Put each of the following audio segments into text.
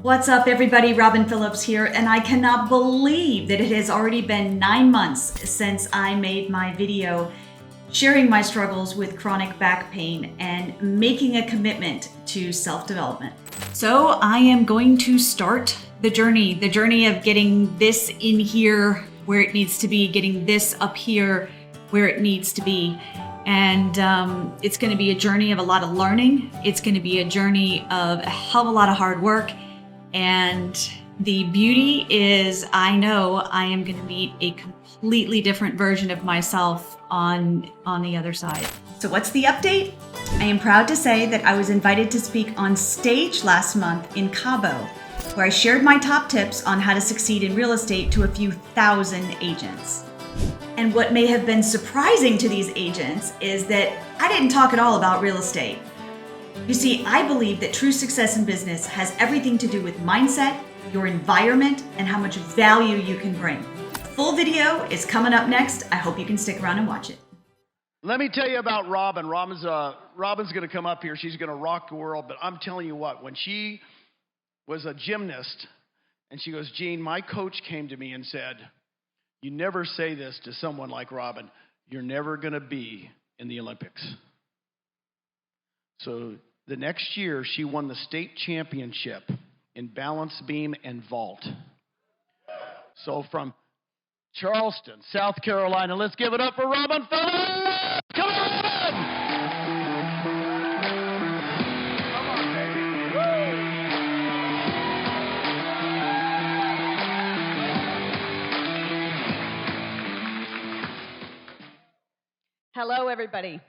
What's up, everybody? Robin Phillips here, and I cannot believe that it has already been 9 months since I made my video sharing my struggles with chronic back pain and making a commitment to self-development. So I am going to start the journey of getting this in here where it needs to be, getting this up here where it needs to be. And it's going to be a journey of a lot of learning. It's going to be a journey of a hell of a lot of hard work. And the beauty is I know I am going to meet a completely different version of myself on the other side. So what's the update? I am proud to say that I was invited to speak on stage last month in Cabo, where I shared my top tips on how to succeed in real estate to a few thousand agents. And what may have been surprising to these agents is that I didn't talk at all about real estate. You see, I believe that true success in business has everything to do with mindset, your environment, and how much value you can bring. The full video is coming up next. I hope you can stick around and watch it. Let me tell you about Robin. Robin's going to come up here. She's going to rock the world. But I'm telling you what, when she was a gymnast, and she goes, Gene, my coach came to me and said, you never say this to someone like Robin. You're never going to be in the Olympics. So the next year, she won the state championship in balance beam and vault. So from Charleston, South Carolina, let's give it up for Robin Phillips! Come on, Robin! Come on, baby. Hello, everybody.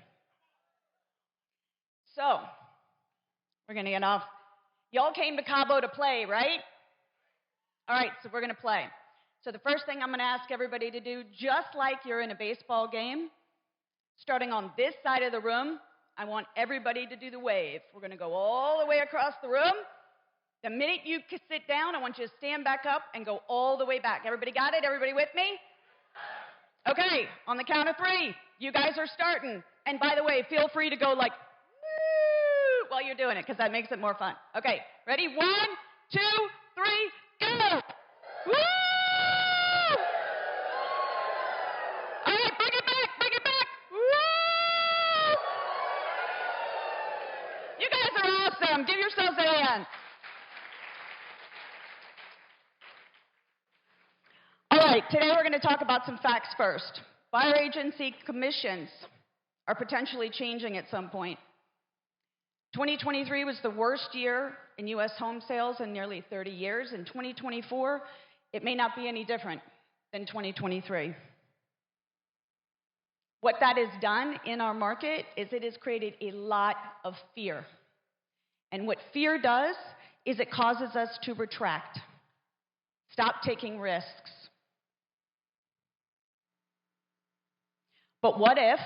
So, we're going to get off. Y'all came to Cabo to play, right? All right, so we're going to play. So the first thing I'm going to ask everybody to do, just like you're in a baseball game, starting on this side of the room, I want everybody to do the wave. We're going to go all the way across the room. The minute you sit down, I want you to stand back up and go all the way back. Everybody got it? Everybody with me? Okay, on the count of 3, you guys are starting. And by the way, feel free to go like, woo, while you're doing it, because that makes it more fun. Okay, ready? 1, 2, 3, go! Woo! All right, bring it back, woo! You guys are awesome. Give yourselves a hand. All right, today we're going to talk about some facts first. Buyer agency commissions are potentially changing at some point. 2023 was the worst year in U.S. home sales in nearly 30 years. In 2024, it may not be any different than 2023. What that has done in our market is it has created a lot of fear. And what fear does is it causes us to retract, stop taking risks. But what if,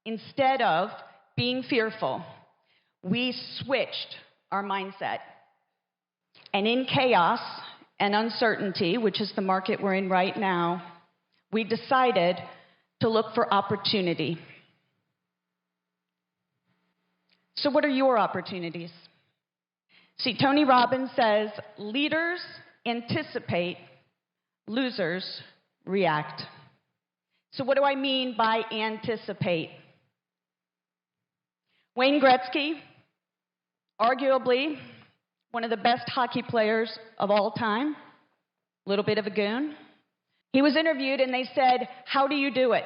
instead of being fearful, we switched our mindset? And in chaos and uncertainty, which is the market we're in right now, we decided to look for opportunity. So what are your opportunities? See, Tony Robbins says, leaders anticipate, losers react. So what do I mean by anticipate? Wayne Gretzky, arguably one of the best hockey players of all time, a little bit of a goon. He was interviewed and they said, how do you do it?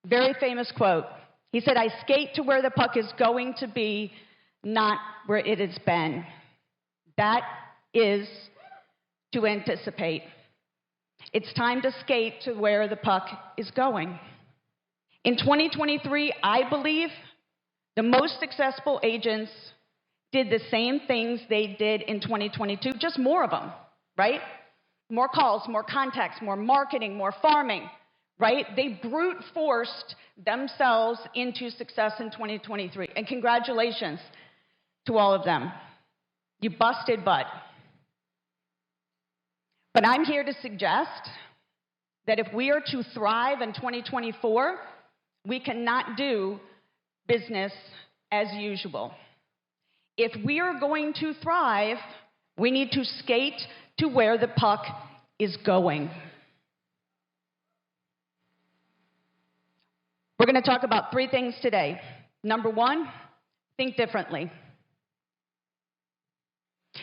Very famous quote. He said, I skate to where the puck is going to be, not where it has been. That is to anticipate. It's time to skate to where the puck is going. In 2023, I believe the most successful agents did the same things they did in 2022, just more of them, right? More calls, more contacts, more marketing, more farming, right? They brute forced themselves into success in 2023. And congratulations to all of them. You busted butt. But I'm here to suggest that if we are to thrive in 2024, we cannot do business as usual. If we are going to thrive, We need to skate to where the puck is going. We're going to talk about 3 things today. Number 1, think differently.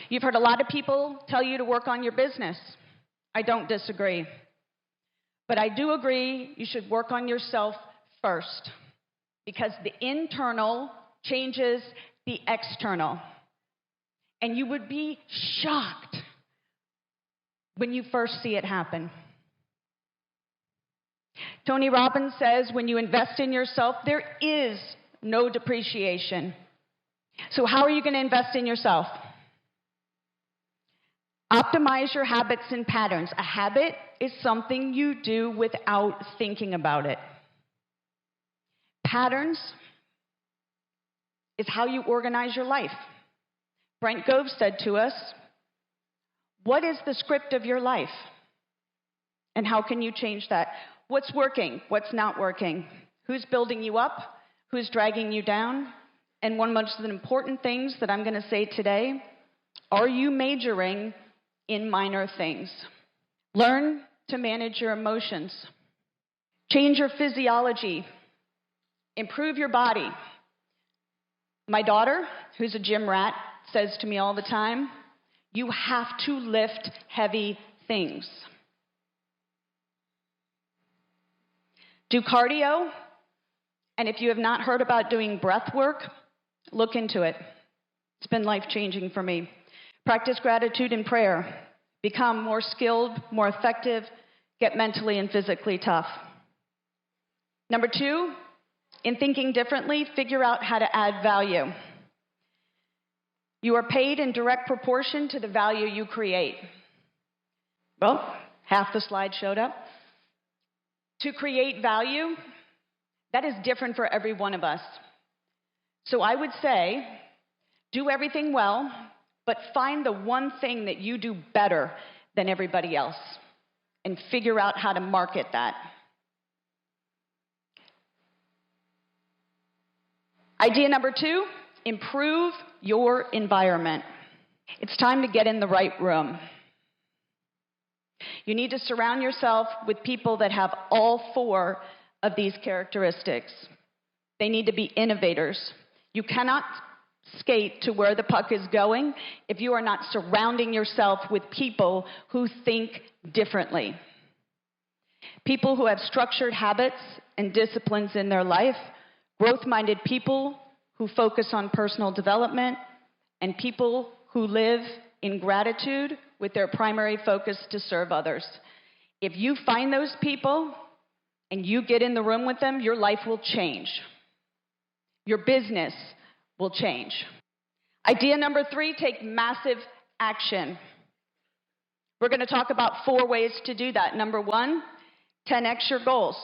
You've heard a lot of people tell you to work on your business. I don't disagree. But I do agree you should work on yourself first, because the internal changes the external. And you would be shocked when you first see it happen. Tony Robbins says when you invest in yourself, there is no depreciation. So how are you going to invest in yourself? Optimize your habits and patterns. A habit is something you do without thinking about it. Patterns is how you organize your life. Brent Gove said to us, what is the script of your life? And how can you change that? What's working? What's not working? Who's building you up? Who's dragging you down? And one of the important things that I'm going to say today, are you majoring in minor things? Learn to manage your emotions. Change your physiology. Improve your body. My daughter, who's a gym rat, says to me all the time, you have to lift heavy things. Do cardio, and if you have not heard about doing breath work, look into it. It's been life-changing for me. Practice gratitude and prayer. Become more skilled, more effective, get mentally and physically tough. Number 2, in thinking differently, figure out how to add value. You are paid in direct proportion to the value you create. Well, half the slide showed up. To create value, that is different for every one of us. So I would say, do everything well, but find the one thing that you do better than everybody else and figure out how to market that. Idea number 2, improve your environment. It's time to get in the right room. You need to surround yourself with people that have all 4 of these characteristics. They need to be innovators. You cannot skate to where the puck is going if you are not surrounding yourself with people who think differently. People who have structured habits and disciplines in their life, growth-minded people who focus on personal development, and people who live in gratitude with their primary focus to serve others. If you find those people and you get in the room with them, your life will change. Your business will change. Idea number 3, take massive action. We're going to talk about 4 ways to do that. Number 1, 10x your goals.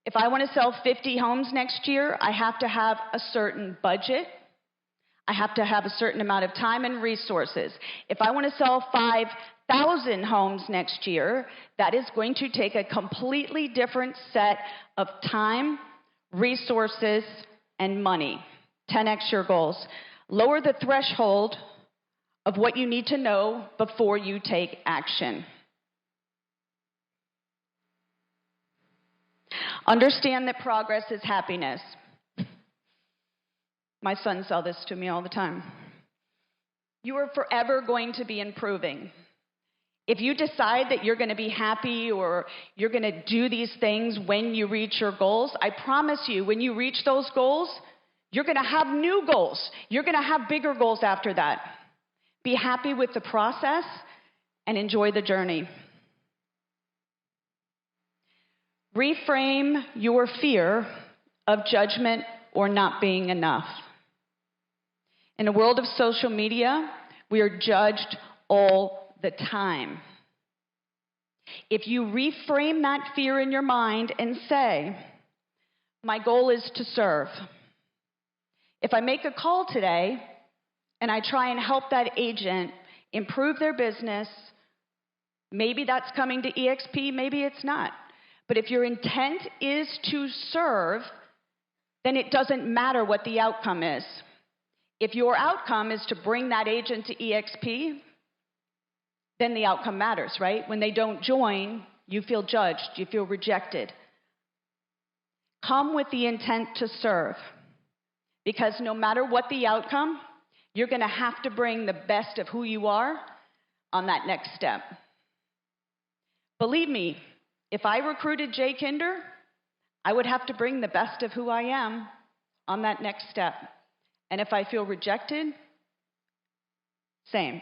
If I want to sell 50 homes next year, I have to have a certain budget. I have to have a certain amount of time and resources. If I want to sell 5,000 homes next year, that is going to take a completely different set of time, resources, and money. 10x your goals. Lower the threshold of what you need to know before you take action. Understand that progress is happiness. My sons tell this to me all the time. You are forever going to be improving. If you decide that you're going to be happy or you're going to do these things when you reach your goals, I promise you, when you reach those goals, you're going to have new goals. You're going to have bigger goals after that. Be happy with the process and enjoy the journey. Reframe your fear of judgment or not being enough. In a world of social media, we are judged all the time. If you reframe that fear in your mind and say, my goal is to serve. If I make a call today and I try and help that agent improve their business, maybe that's coming to EXP, maybe it's not. But if your intent is to serve, then it doesn't matter what the outcome is. If your outcome is to bring that agent to EXP, then the outcome matters, right? When they don't join, you feel judged, you feel rejected. Come with the intent to serve, because no matter what the outcome, you're going to have to bring the best of who you are on that next step. Believe me, if I recruited Jay Kinder, I would have to bring the best of who I am on that next step. And if I feel rejected, same.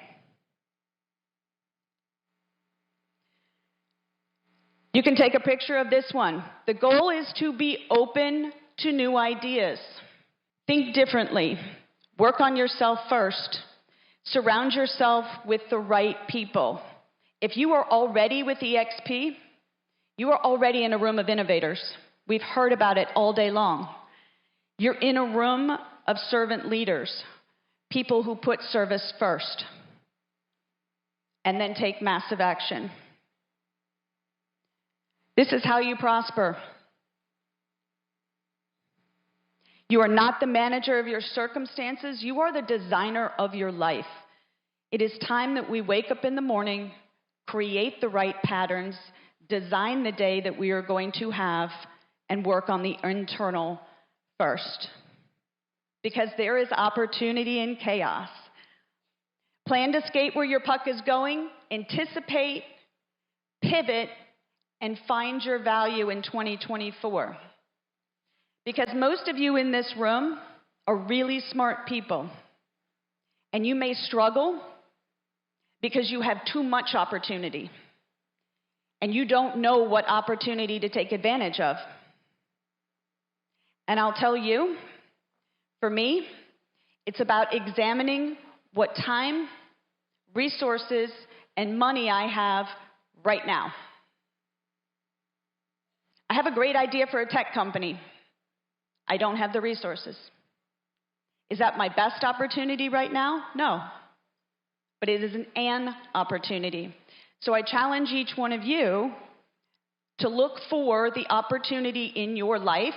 You can take a picture of this one. The goal is to be open to new ideas. Think differently. Work on yourself first. Surround yourself with the right people. If you are already with EXP, you are already in a room of innovators. We've heard about it all day long. You're in a room of servant leaders, people who put service first and then take massive action. This is how you prosper. You are not the manager of your circumstances. You are the designer of your life. It is time that we wake up in the morning, create the right patterns, design the day that we are going to have, and work on the internal first. Because there is opportunity in chaos. Plan to skate where your puck is going, anticipate, pivot, and find your value in 2024. Because most of you in this room are really smart people. And you may struggle because you have too much opportunity. And you don't know what opportunity to take advantage of. And I'll tell you, for me, it's about examining what time, resources, and money I have right now. I have a great idea for a tech company. I don't have the resources. Is that my best opportunity right now? No. But it is an opportunity. So I challenge each one of you to look for the opportunity in your life,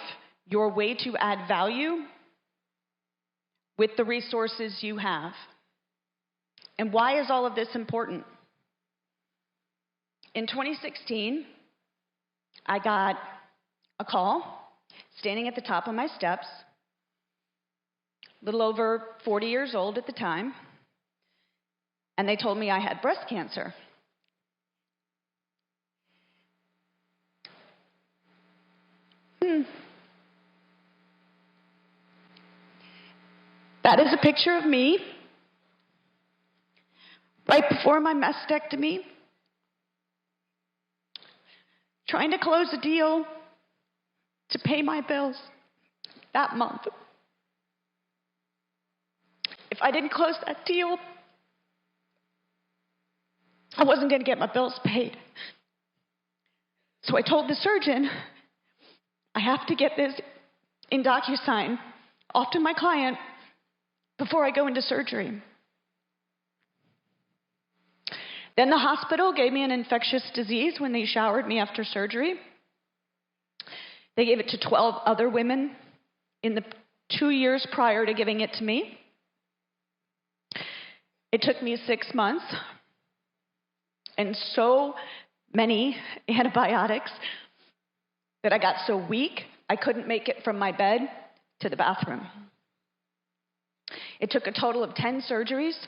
your way to add value with the resources you have. And why is all of this important? In 2016, I got a call standing at the top of my steps, a little over 40 years old at the time, and they told me I had breast cancer. That is a picture of me right before my mastectomy, trying to close a deal to pay my bills that month. If I didn't close that deal, I wasn't going to get my bills paid. So I told the surgeon, I have to get this in DocuSign off to my client before I go into surgery. Then the hospital gave me an infectious disease when they showered me after surgery. They gave it to 12 other women in the 2 years prior to giving it to me. It took me 6 months and so many antibiotics that I got so weak I couldn't make it from my bed to the bathroom. It took a total of 10 surgeries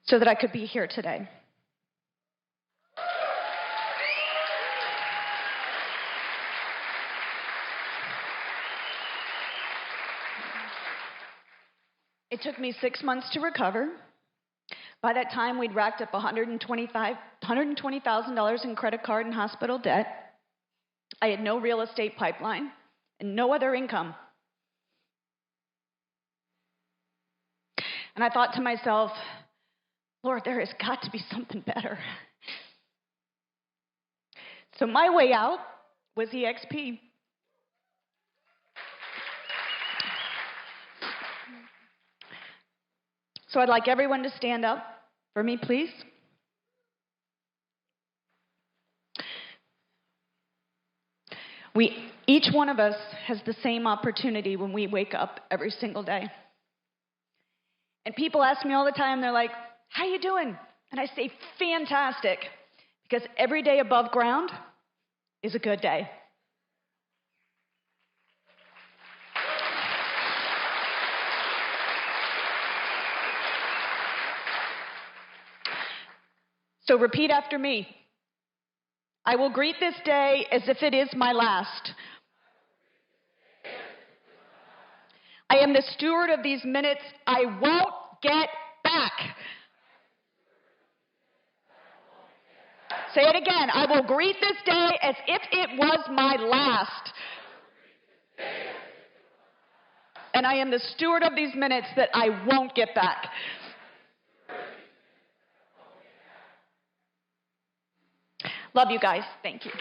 so that I could be here today. It took me 6 months to recover. By that time, we'd racked up $120,000 in credit card and hospital debt. I had no real estate pipeline and no other income. And I thought to myself, Lord, there has got to be something better. So my way out was EXP. So I'd like everyone to stand up for me, please. Each one of us has the same opportunity when we wake up every single day. And people ask me all the time, they're like, how you doing? And I say, fantastic, because every day above ground is a good day. So repeat after me. I will greet this day as if it is my last. I am the steward of these minutes I won't get back. Say it again. I will greet this day as if it was my last. And I am the steward of these minutes that I won't get back. Love you guys. Thank you.